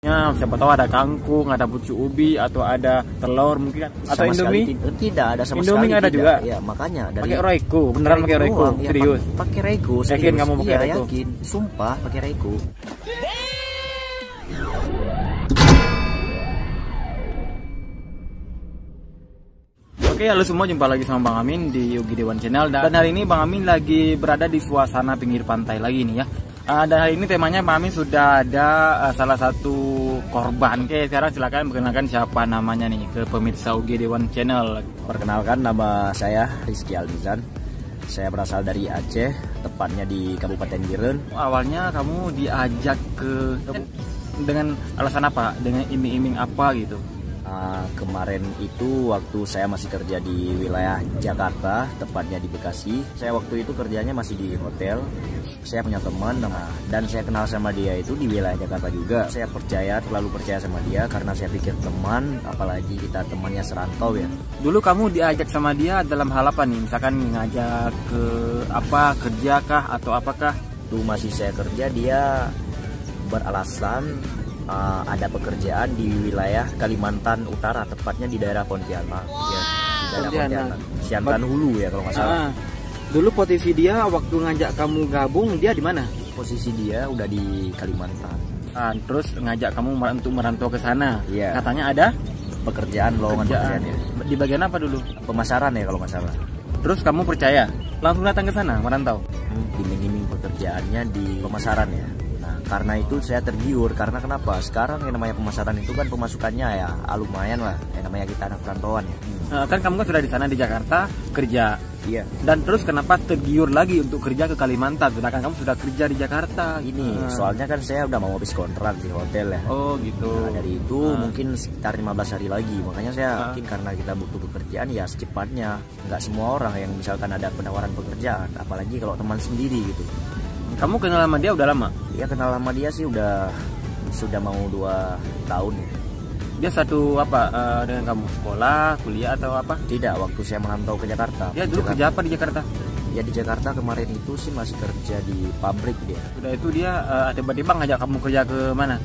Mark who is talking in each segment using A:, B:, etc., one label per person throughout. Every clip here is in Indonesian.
A: Ya, siapa tahu ada kangkung, ada pucuk ubi, atau ada telur mungkin, atau
B: Sama
A: Indomie.
B: Tidak ada sama
A: Indomie
B: sekali.
A: Ada
B: tidak.
A: juga.
B: Ya makanya dari
A: Pakai Royco, beneran pakai Royco,
B: ya,
A: serius.
B: Pakai Royco.
A: Yakin kamu pakai
B: Iya,
A: Royco?
B: yakin, sumpah pakai Royco.
A: Oke, halo semua, jumpa lagi sama Bang Amin di Yogi Dewan Channel. Dan hari ini Bang Amin lagi berada di suasana pinggir pantai lagi nih ya. Dan hari ini temanya Bang Amin sudah ada salah satu korban. Oke, sekarang silakan perkenalkan siapa namanya nih ke pemirsa Yogi Dewan Channel.
B: Perkenalkan, nama saya Rizky Almizan. Saya berasal dari Aceh, tepatnya di Kabupaten Biren.
A: Awalnya kamu diajak dengan alasan apa? Dengan iming-iming apa gitu?
B: Kemarin itu waktu saya masih kerja di wilayah Jakarta, tepatnya di Bekasi. Saya waktu itu kerjanya masih di hotel. Saya punya teman, dan saya kenal sama dia itu di wilayah Jakarta juga. Saya terlalu percaya sama dia karena saya pikir teman, apalagi kita temannya serantau ya.
A: Dulu kamu diajak sama dia dalam hal apa nih? Misalkan ngajak ke apa, kerja kah atau apakah?
B: Itu masih saya kerja, dia beralasan ada pekerjaan di wilayah Kalimantan Utara, tepatnya di daerah Pontianak. Ya, di daerah Pontianak. Siantan Hulu ya kalau nggak salah.
A: Dulu posisi dia waktu ngajak kamu gabung, dia di mana?
B: Posisi dia udah di Kalimantan.
A: Terus ngajak kamu untuk merantau ke sana.
B: Iya.
A: Katanya ada
B: Pekerjaan, lowongan pekerjaan ya.
A: Di bagian apa dulu?
B: Pemasaran ya kalau nggak salah.
A: Terus kamu percaya? Langsung datang ke sana merantau?
B: Iming-iming pekerjaannya di pemasaran ya. Nah, karena itu saya tergiur. Karena kenapa? Sekarang yang namanya pemasaran itu kan pemasukannya ya lumayan lah. Yang namanya kita anak perantauan ya.
A: Kan kamu kan sudah di sana di Jakarta kerja.
B: Iya.
A: Dan terus kenapa tergiur lagi untuk kerja ke Kalimantan? Sedangkan kamu sudah kerja di Jakarta.
B: Ini soalnya kan saya udah mau habis kontrak di hotel ya.
A: Oh gitu.
B: Nah, dari itu mungkin sekitar 15 hari lagi. Makanya saya yakin karena kita butuh pekerjaan ya secepatnya. Nggak semua orang yang misalkan ada penawaran pekerjaan, apalagi kalau teman sendiri gitu.
A: Kamu kenal sama dia udah lama?
B: Ya kenal sama dia sih sudah mau 2 tahun ya.
A: Dia satu apa dengan kamu, sekolah, kuliah atau apa?
B: Tidak, waktu saya merantau ke Jakarta.
A: Dia dulu kerja apa di Jakarta?
B: Ya di Jakarta kemarin itu sih masih kerja di pabrik dia.
A: Udah itu dia tiba-tiba ngajak kamu kerja ke mana?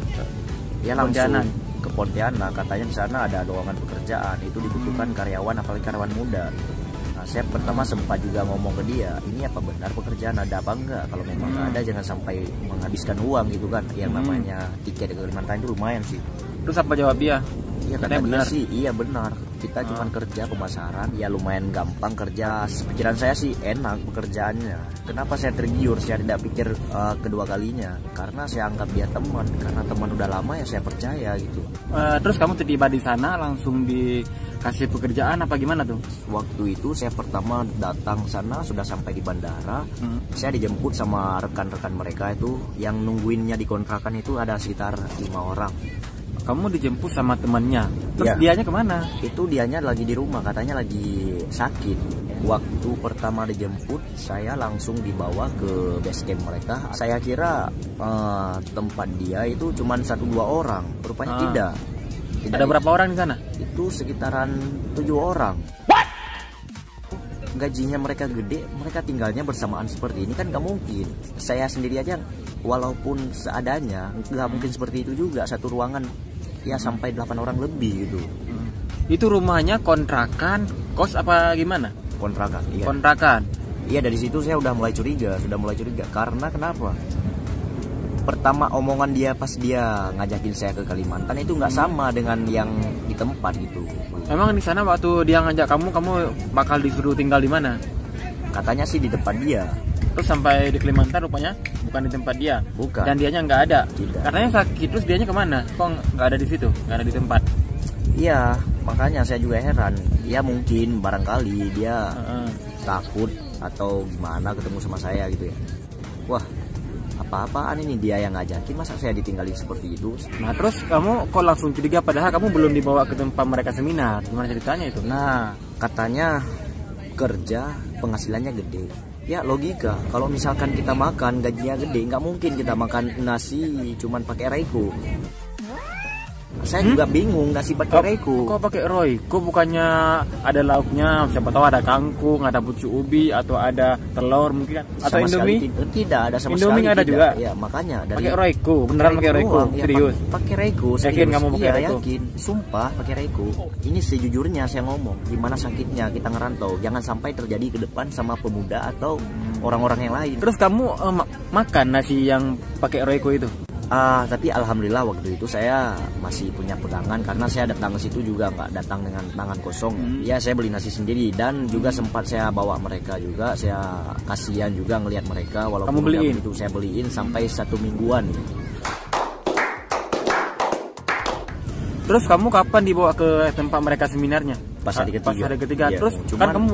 B: Ya langsung ke Pontianak, katanya di sana ada lowongan pekerjaan, itu dibutuhkan karyawan, apalagi karyawan muda. Nah, saya pertama sempat juga ngomong ke dia, ini apa benar pekerjaan, ada apa enggak? Kalau memang ada jangan sampai menghabiskan uang gitu kan. Yang namanya tiket ke Kalimantan itu lumayan sih.
A: Terus apa jawab dia?
B: Iya katanya benar sih, iya benar. Kita cuma kerja pemasaran, ya lumayan gampang kerja. Pikiran saya sih enak pekerjaannya. Kenapa saya tergiur? Saya tidak pikir kedua kalinya. Karena saya anggap dia teman. Karena teman udah lama ya saya percaya gitu.
A: Terus kamu tiba di sana langsung dikasih pekerjaan apa gimana tuh?
B: Waktu itu saya pertama datang sana, sudah sampai di bandara. Saya dijemput sama rekan-rekan mereka itu yang nungguinnya di kontrakan itu ada sekitar 5 orang.
A: Kamu dijemput sama temannya, terus
B: Ya.
A: dianya kemana?
B: Itu dianya lagi di rumah, katanya lagi sakit. Waktu pertama dijemput, saya langsung dibawa ke base camp mereka. Saya kira tempat dia itu cuma 1-2 orang, rupanya tidak.
A: Ada berapa orang di sana?
B: Itu sekitaran 7 orang. Gajinya mereka gede, mereka tinggalnya bersamaan seperti ini kan nggak mungkin. Saya sendiri aja, walaupun seadanya, nggak mungkin seperti itu juga. Satu ruangan ya sampai 8 orang lebih gitu.
A: Itu rumahnya kontrakan, kos apa gimana?
B: Kontrakan, iya.
A: Kontrakan.
B: Iya, dari situ saya udah mulai curiga, karena kenapa? Pertama omongan dia pas dia ngajakin saya ke Kalimantan itu nggak sama dengan yang di tempat gitu.
A: Emang di sana waktu dia ngajak kamu bakal disuruh tinggal di mana?
B: Katanya sih di tempat dia.
A: Terus sampai di Kalimantan rupanya bukan di tempat dia.
B: Bukan.
A: Dan dianya nggak ada.
B: Tidak.
A: Katanya sakit, terus dianya kemana? Kok nggak ada di situ? Nggak ada di tempat?
B: Iya, makanya saya juga heran. Ya mungkin barangkali dia takut atau gimana ketemu sama saya gitu ya. Wah, apa-apaan ini dia yang ngajakin, masa saya ditinggalin seperti itu?
A: Nah terus kamu kok langsung curiga padahal kamu belum dibawa ke tempat mereka seminar? Gimana ceritanya itu?
B: Nah, katanya kerja penghasilannya gede. Ya logika, kalau misalkan kita makan gajinya gede, nggak mungkin kita makan nasi cuman pakai Royco. Saya juga bingung ngasih pakai Royco.
A: Kok pakai Royco? Bukannya ada lauknya, siapa tahu ada kangkung, ada pucuk ubi, atau ada telur mungkin, atau
B: Sama
A: Indomie?
B: Tidak ada sama
A: Indomie
B: sekali.
A: ada
B: tidak.
A: juga.
B: Ya makanya dari
A: Pakai Royco, beneran pakai Royco,
B: ya,
A: serius.
B: Pakai Royco.
A: Yakin kamu pakai
B: Iya,
A: Royco?
B: yakin. Sumpah pakai Royco. Ini sejujurnya saya ngomong, gimana sakitnya kita ngerantau. Jangan sampai terjadi ke depan sama pemuda atau orang-orang yang lain.
A: Terus kamu makan nasi yang pakai Royco itu?
B: Tapi alhamdulillah waktu itu saya masih punya pegangan karena saya datang ke situ juga nggak datang dengan tangan kosong. Ya saya beli nasi sendiri dan juga sempat saya bawa mereka juga. Saya kasihan juga ngelihat mereka walaupun
A: Kamu beliin?
B: itu saya beliin sampai 1 mingguan.
A: Terus kamu kapan dibawa ke tempat mereka seminarnya?
B: Pas hari ketiga.
A: Pas hari ketiga.
B: Iya,
A: Terus
B: cuman-
A: kan kamu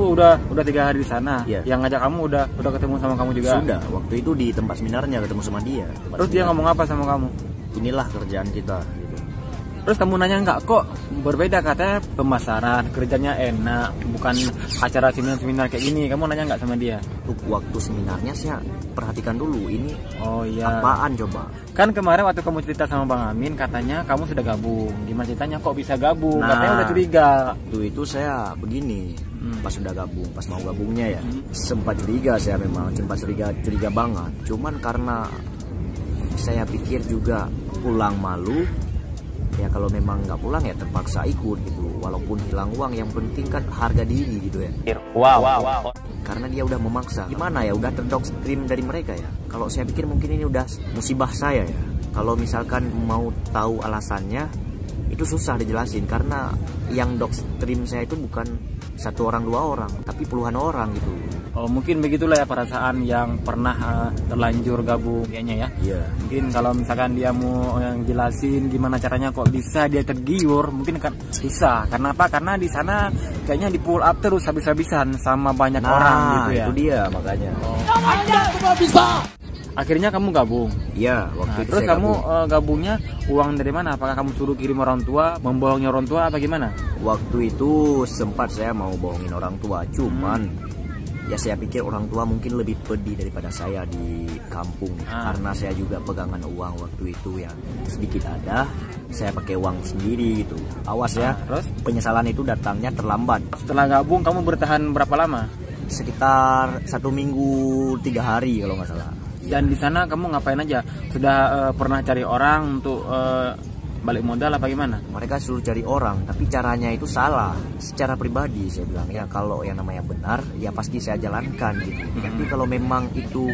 A: udah 3 hari di sana.
B: Iya.
A: Yang ngajak kamu udah ketemu sama kamu juga.
B: Sudah, waktu itu di tempat seminarnya ketemu sama dia.
A: Terus dia ngomong apa sama kamu?
B: Inilah kerjaan kita gitu.
A: Terus kamu nanya nggak, kok berbeda, katanya pemasaran, kerjanya enak, bukan acara seminar kayak gini. Kamu nanya nggak sama dia?
B: Waktu seminarnya saya perhatikan dulu ini
A: Oh iya.
B: apaan coba.
A: Kan kemarin waktu kamu cerita sama Bang Amin, katanya kamu sudah gabung. Gimana ceritanya kok bisa gabung?
B: Nah.
A: Katanya udah curiga.
B: Waktu itu saya begini, pas udah gabung, pas mau gabungnya ya, sempat curiga saya memang, sempat curiga banget. Cuman karena saya pikir juga pulang malu, ya kalau memang nggak pulang ya terpaksa ikut gitu. Walaupun hilang uang, yang penting kan harga diri gitu ya.
A: Wow.
B: Karena dia udah memaksa. Gimana ya, udah terdoktrin dari mereka ya. Kalau saya pikir mungkin ini udah musibah saya ya. Kalau misalkan mau tahu alasannya, itu susah dijelasin karena yang doktrin saya itu bukan 1 orang 2 orang, tapi puluhan orang gitu.
A: Oh, mungkin begitulah ya perasaan yang pernah terlanjur gabung kayaknya ya.
B: Iya.
A: Mungkin kalau misalkan dia mau yang jelasin gimana caranya kok bisa dia tergiur, mungkin kan susah. Karena apa? Karena di sana kayaknya di pull up terus habis-habisan sama banyak orang gitu ya.
B: Itu dia makanya.
A: Akhirnya kamu gabung.
B: Iya, waktu
A: Nah,
B: itu
A: terus
B: saya
A: kamu
B: gabung.
A: gabungnya uang dari mana? Apakah kamu suruh kirim orang tua, membohongi orang tua, apa gimana?
B: Waktu itu sempat saya mau bohongin orang tua, cuman ya saya pikir orang tua mungkin lebih pedih daripada saya di kampung karena saya juga pegangan uang waktu itu ya sedikit ada, saya pakai uang sendiri gitu. Awas ya,
A: Terus
B: penyesalan itu datangnya terlambat.
A: setelah gabung kamu bertahan berapa lama?
B: Sekitar 1 minggu 3 hari kalau nggak salah.
A: Dan di sana kamu ngapain aja? Sudah pernah cari orang untuk balik modal apa gimana?
B: Mereka suruh cari orang, tapi caranya itu salah. Secara pribadi saya bilang ya kalau yang namanya benar ya pasti saya jalankan gitu. Tapi kalau memang itu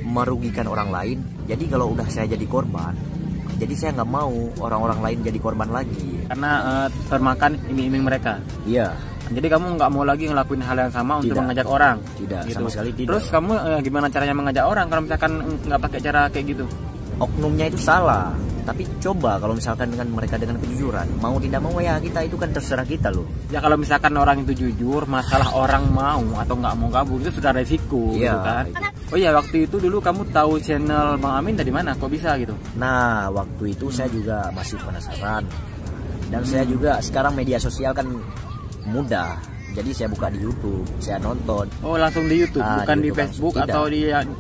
B: merugikan orang lain, jadi kalau udah saya jadi korban, jadi saya nggak mau orang-orang lain jadi korban lagi.
A: Karena termakan iming-iming mereka.
B: Iya.
A: Jadi kamu nggak mau lagi ngelakuin hal yang sama untuk
B: Tidak.
A: mengajak orang?
B: Tidak,
A: gitu.
B: sama sekali tidak.
A: Terus kamu gimana caranya mengajak orang kalau misalkan nggak pakai cara kayak gitu?
B: Oknumnya itu salah. Tapi coba kalau misalkan dengan mereka dengan kejujuran, mau tidak mau ya kita itu kan terserah kita loh.
A: Ya kalau misalkan orang itu jujur, masalah orang mau atau nggak mau gabung itu sudah resiko
B: Iya.
A: gitu kan. Oh iya, waktu itu dulu kamu tahu channel Bang Amin dari mana? Kok bisa gitu?
B: Nah, waktu itu saya juga masih penasaran. Dan saya juga sekarang media sosial kan mudah. Jadi saya buka di YouTube, saya nonton.
A: Oh, langsung di YouTube, bukan
B: di
A: di
B: YouTube
A: Facebook
B: langsung.
A: atau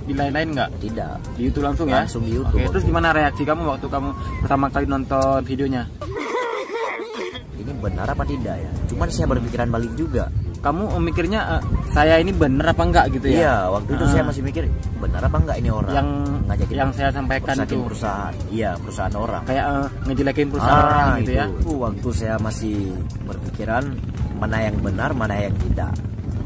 A: di lain-lain nggak?
B: Tidak.
A: Di YouTube langsung ya?
B: Langsung di YouTube.
A: Oke, terus gimana reaksi kamu waktu kamu pertama kali nonton videonya?
B: Ini benar apa tidak ya? Cuman saya berpikiran balik juga.
A: Kamu mikirnya saya ini bener apa enggak gitu ya?
B: Iya, waktu itu saya masih mikir benar apa enggak ini orang ngajakin
A: yang saya sampaikan itu
B: perusahaan. Iya, perusahaan orang.
A: kayak ngejelekin perusahaan orang gitu
B: itu.
A: ya.
B: Waktu saya masih berpikiran mana yang benar, mana yang tidak.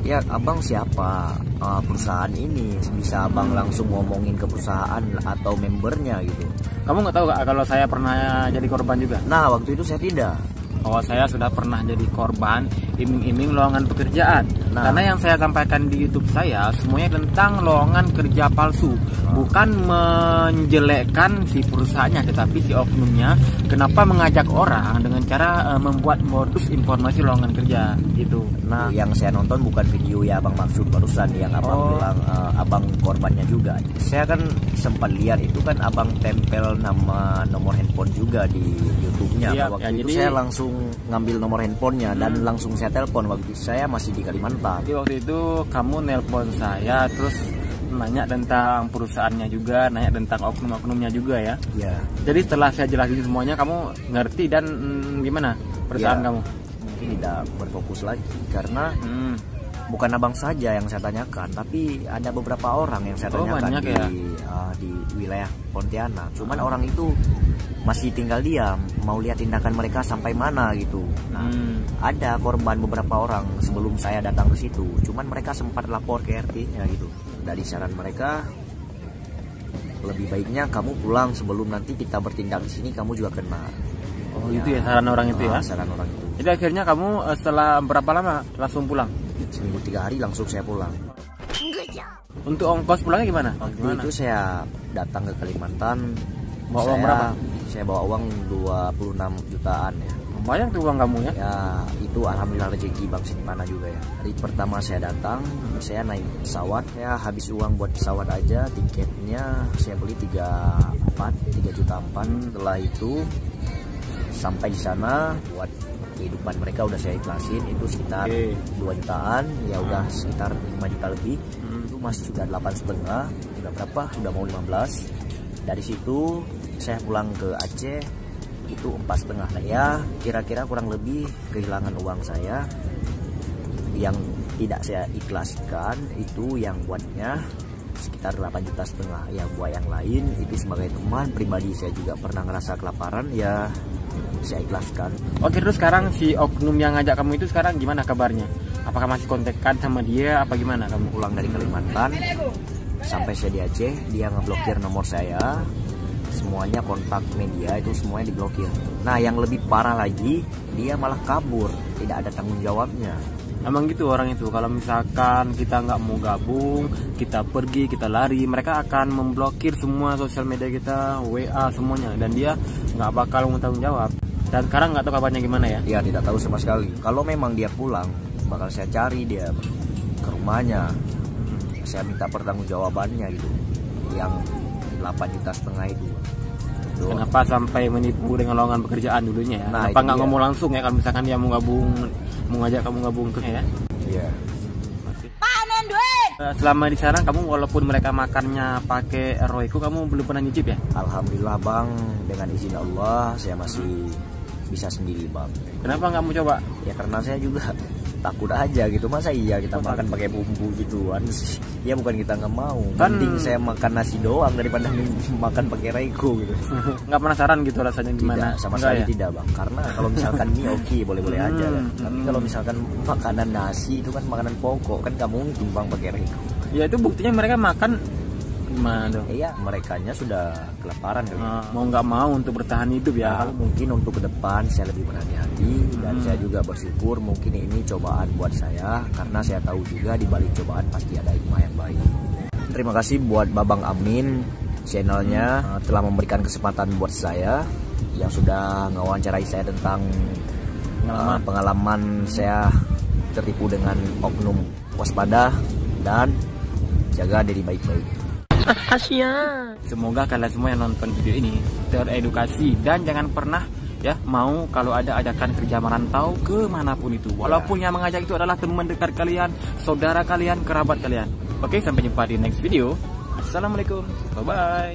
B: Ya, abang siapa? Perusahaan ini bisa abang langsung ngomongin ke perusahaan atau membernya gitu.
A: Kamu nggak tahu gak kalau saya pernah jadi korban juga?
B: Nah, waktu itu saya tidak.
A: Bahwa saya sudah pernah jadi korban iming-iming lowongan pekerjaan.
B: Nah.
A: Karena yang saya sampaikan di YouTube saya semuanya tentang lowongan kerja palsu, bukan menjelekkan si perusahaannya, tetapi si oknumnya kenapa mengajak orang dengan cara membuat modus informasi lowongan kerja gitu.
B: Nah, yang saya nonton bukan video ya abang maksud barusan yang abang bilang abang korbannya juga. Saya kan sempat lihat itu kan abang tempel nama nomor handphone juga di YouTube-nya.
A: Iya,
B: Waktu
A: ya,
B: itu
A: jadi
B: saya langsung ngambil nomor handphonenya dan langsung saya telepon. Waktu itu saya masih di Kalimantan.
A: Jadi waktu itu kamu nelpon saya terus nanya tentang perusahaannya juga, nanya tentang oknum-oknumnya juga ya.
B: Ya.
A: Jadi setelah saya jelasin semuanya, kamu ngerti dan gimana perusahaan kamu?
B: Mungkin tidak berfokus lagi karena bukan abang saja yang saya tanyakan, tapi ada beberapa orang yang saya tanyakan di wilayah Pontianak. Cuman orang itu masih tinggal diam, mau lihat tindakan mereka sampai mana gitu. Nah, ada korban beberapa orang sebelum saya datang ke situ. Cuman mereka sempat lapor ke RT-nya gitu. Dari saran mereka, lebih baiknya kamu pulang sebelum nanti kita bertindak di sini, kamu juga kena.
A: Oh ya, itu ya saran orang itu ya?
B: Saran orang itu.
A: Jadi akhirnya kamu setelah berapa lama langsung pulang?
B: Seminggu 3 hari langsung saya pulang.
A: Untuk ongkos pulangnya gimana?
B: Waktu itu saya datang ke Kalimantan.
A: Bawa uang berapa?
B: Saya bawa uang 26 jutaan ya.
A: Banyak tuh uang kamu ya?
B: Ya itu alhamdulillah rezeki Bang Sinipana juga ya. Hari pertama saya datang, saya naik pesawat, ya habis uang buat pesawat aja, tiketnya saya beli 3 juta 4. Setelah itu sampai di sana buat kehidupan mereka udah saya ikhlasin, itu sekitar 2 jutaan, ya udah sekitar 5 juta lebih. Itu masih sudah 8,5, udah berapa? Sudah mau 15. Dari situ saya pulang ke Aceh itu 4,5. Nah, ya kira-kira kurang lebih kehilangan uang saya yang tidak saya ikhlaskan itu yang buatnya sekitar 8,5 juta. Ya buat yang lain itu sebagai teman pribadi saya juga pernah ngerasa kelaparan, ya saya ikhlaskan.
A: Oke, terus sekarang si oknum yang ngajak kamu itu sekarang gimana kabarnya? Apakah masih kontekan sama dia apa gimana? Kamu
B: Pulang dari Kalimantan sampai saya di Aceh, dia ngeblokir nomor saya, semuanya kontak media itu semuanya diblokir. Nah yang lebih parah lagi, dia malah kabur, tidak ada tanggung jawabnya.
A: Emang gitu orang itu, kalau misalkan kita nggak mau gabung, kita pergi, kita lari, mereka akan memblokir semua sosial media kita, WA semuanya, dan dia nggak bakal mau tanggung jawab. Dan sekarang nggak tahu kabarnya gimana ya?
B: Ya tidak tahu sama sekali. Kalau memang dia pulang, bakal saya cari dia ke rumahnya, saya minta pertanggungjawabannya gitu, yang 8,5 juta itu.
A: Kenapa sampai menipu dengan lowongan pekerjaan dulunya ya?
B: Nah,
A: kenapa nggak ngomong langsung ya kalau misalkan dia mau gabung, mau ngajak kamu gabung ke ya?
B: Iya.
C: Panen duit.
A: Selama di sana kamu walaupun mereka makannya pakai roiko, kamu belum pernah nyicip ya?
B: Alhamdulillah Bang, dengan izin Allah saya masih bisa sendiri Bang.
A: Kenapa nggak mau coba?
B: Ya karena saya juga takut aja gitu, masa iya kita makan pakai bumbu gituan. Ya bukan kita nggak mau, mending saya makan nasi doang daripada makan pakai reiko gitu.
A: Nggak penasaran gitu rasanya gimana?
B: Tidak, sama sekali tidak Bang, karena kalau misalkan mie oke, boleh-boleh aja kan. Tapi kalau misalkan makanan nasi itu kan makanan pokok, kan nggak mungkin Bang pakai reiko.
A: Ya itu buktinya mereka makan gimana dong?
B: Iya, merekanya sudah kelaparan kali.
A: Mau nggak mau untuk bertahan hidup ya.
B: Mungkin untuk ke depan saya lebih berhati-hati, dan saya juga bersyukur mungkin ini cobaan buat saya, karena saya tahu juga di balik cobaan pasti ada hikmah yang baik. Terima kasih buat Babang Amin, channelnya telah memberikan kesempatan buat saya yang sudah ngawancarai saya tentang pengalaman saya tertipu dengan oknum. Waspada dan jaga diri baik-baik.
A: Semoga kalian semua yang nonton video ini teredukasi, dan jangan pernah ya mau kalau ada ajakan kerja merantau ke manapun itu, walaupun yang mengajak itu adalah teman dekat kalian, saudara kalian, kerabat kalian. Oke, sampai jumpa di next video. Assalamualaikum, bye bye.